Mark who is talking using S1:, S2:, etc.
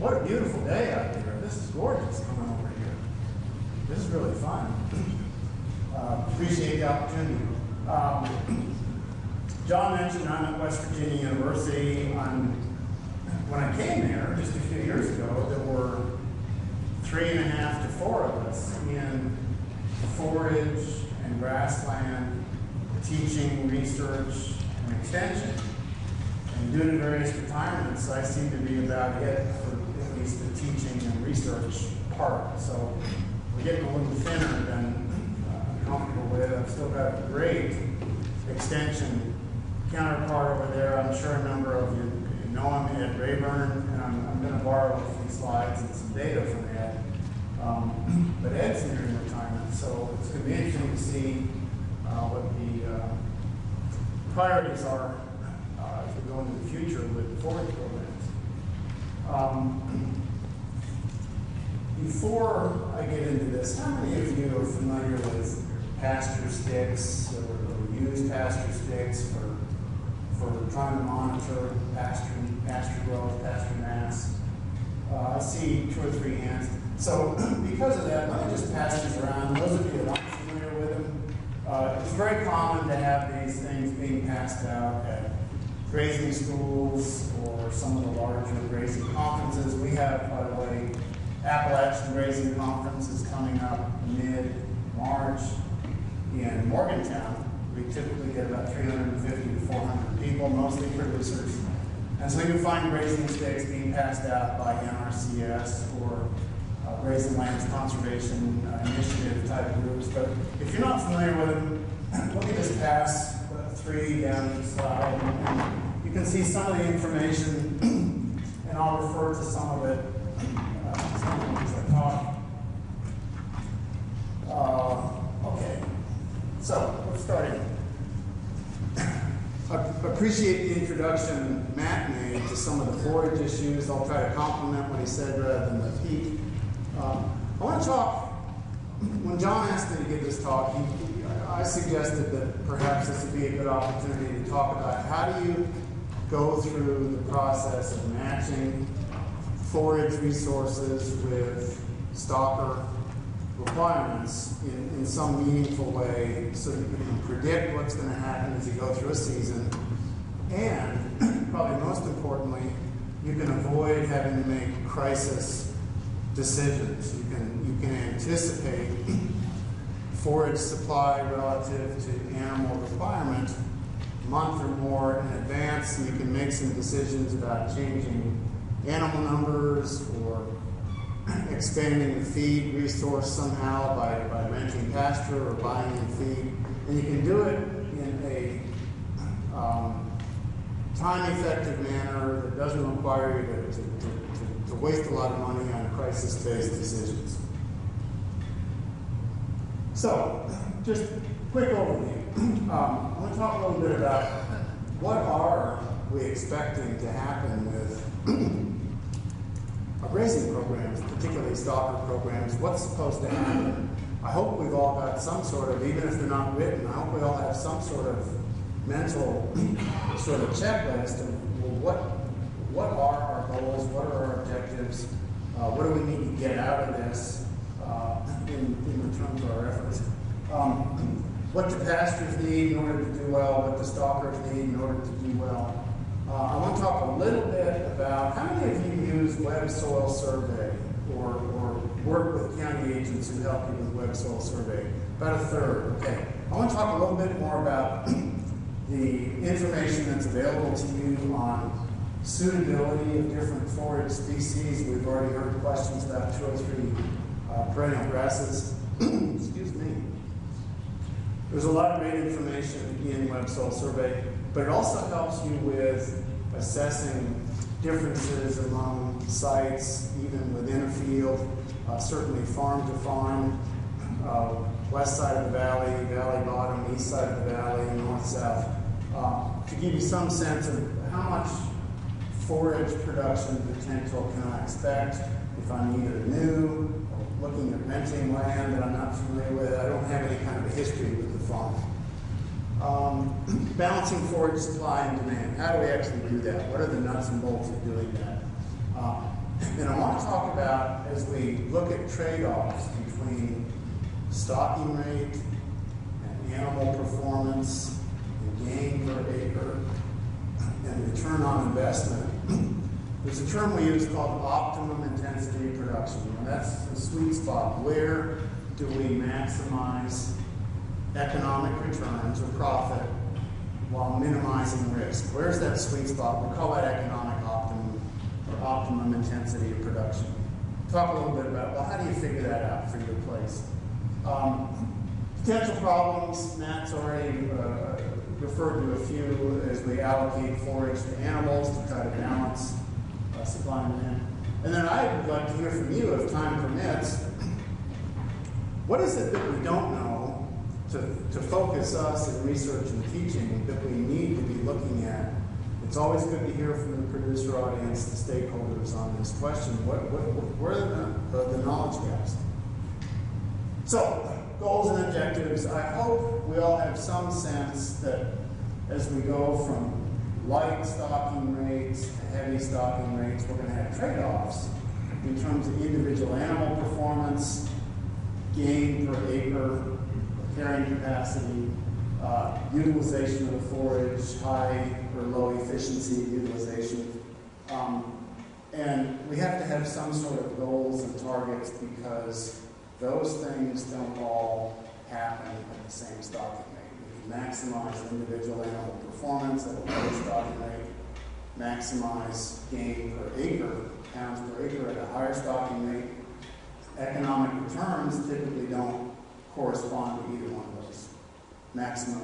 S1: What a beautiful day out here. This is gorgeous coming over here. This is really fun. Appreciate the opportunity. John mentioned I'm at West Virginia University. When I came there just a few years ago, there were 3.5 to 4 of us in forage and grassland, teaching, research, and extension. And due to various retirements, I seem to be about it for at least the teaching and research part. So we're getting a little thinner than I'm comfortable with. I've still got a great extension counterpart over there. I'm sure a number of you know him, Ed Rayburn, and I'm going to borrow a few slides and some data from Ed. But Ed's nearing retirement, so it's going to be interesting to see what the priorities are as we go into the future with the forage programs. Before I get into this, how many of you are familiar with pasture sticks or use pasture sticks for trying to monitor pasture growth, pasture mass? I see 2 or 3 hands. So because of that, let me just pass these around. Those of you that aren't familiar with them, it's very common to have these things being passed out at grazing schools or some of the larger grazing conferences. We have, by the way, Appalachian Grazing Conference is coming up mid-March in Morgantown. We typically get about 350 to 400 people, mostly producers. And so you find grazing sticks being passed out by NRCS or Grazing Lands Conservation Initiative type groups. But if you're not familiar with them, let me just pass 3 down each slide. And you can see some of the information, and I'll refer to some of it as I talk. Okay, so let's start in. I appreciate the introduction Matt made to some of the forage issues. I'll try to complement what he said rather than repeat. I want to talk, when John asked me to give this talk, I suggested that perhaps this would be a good opportunity to talk about how do you go through the process of matching forage resources with stalker requirements in some meaningful way so that you can predict what's going to happen as you go through a season, and probably most importantly, you can avoid having to make crisis decisions. You can anticipate forage supply relative to animal requirement a month or more in advance, and you can make some decisions about changing animal numbers or expanding the feed resource somehow by renting pasture or buying in feed. And you can do it in a time-effective manner that doesn't require you to waste a lot of money on crisis-based decisions. So, just quick overview. I want to talk a little bit about what are we expecting to happen with our grazing programs, particularly stalker programs. What's supposed to happen? I hope we've all got some sort of, even if they're not written, I hope we all have some sort of mental sort of checklist of, well, what are our goals, what are our objectives, what do we need to get out of this in return for our efforts. What do pastures need in order to do well, what do stalkers need in order to do well. I want to talk a little bit about how many of you use web soil survey or work with county agents who help you with web soil survey. About a third. Okay. I want to talk a little bit more about the information that's available to you on suitability of different forage species. We've already heard questions about 2 or 3 perennial grasses. Excuse me. There's a lot of great information in web soil survey, but it also helps you with assessing differences among sites, even within a field, certainly farm to farm, west side of the valley, valley bottom, east side of the valley, north south, to give you some sense of how much forage production potential can I expect if I'm either new or looking at renting land that I'm not familiar with. I don't have any kind of a history with the farm. Balancing forage supply and demand. How do we actually do that? What are the nuts and bolts of doing that? And I want to talk about, as we look at trade-offs between stocking rate and animal performance and gain per acre and return on investment, there's a term we use called optimum intensity production. And that's the sweet spot. Where do we maximize economic returns or profit while minimizing risk? Where's that sweet spot? We call that economic optimum or optimum intensity of production. Talk a little bit about, well, how do you figure that out for your place? Potential problems, Matt's already referred to a few as we allocate forage to animals to try to balance supply and demand. And then I would like to hear from you, if time permits, what is it that we don't know to focus us in research and teaching that we need to be looking at? It's always good to hear from the producer audience, the stakeholders on this question. Where are the knowledge gaps? So, goals and objectives. I hope we all have some sense that as we go from light stocking rates to heavy stocking rates, we're going to have trade-offs in terms of individual animal performance, gain per acre, carrying capacity, utilization of the forage, high or low efficiency utilization. And we have to have some sort of goals and targets because those things don't all happen at the same stocking rate. We can maximize individual animal performance at a lower stocking rate, maximize gain per acre, pounds per acre at a higher stocking rate. Economic returns typically don't correspond to either one of those. Maximum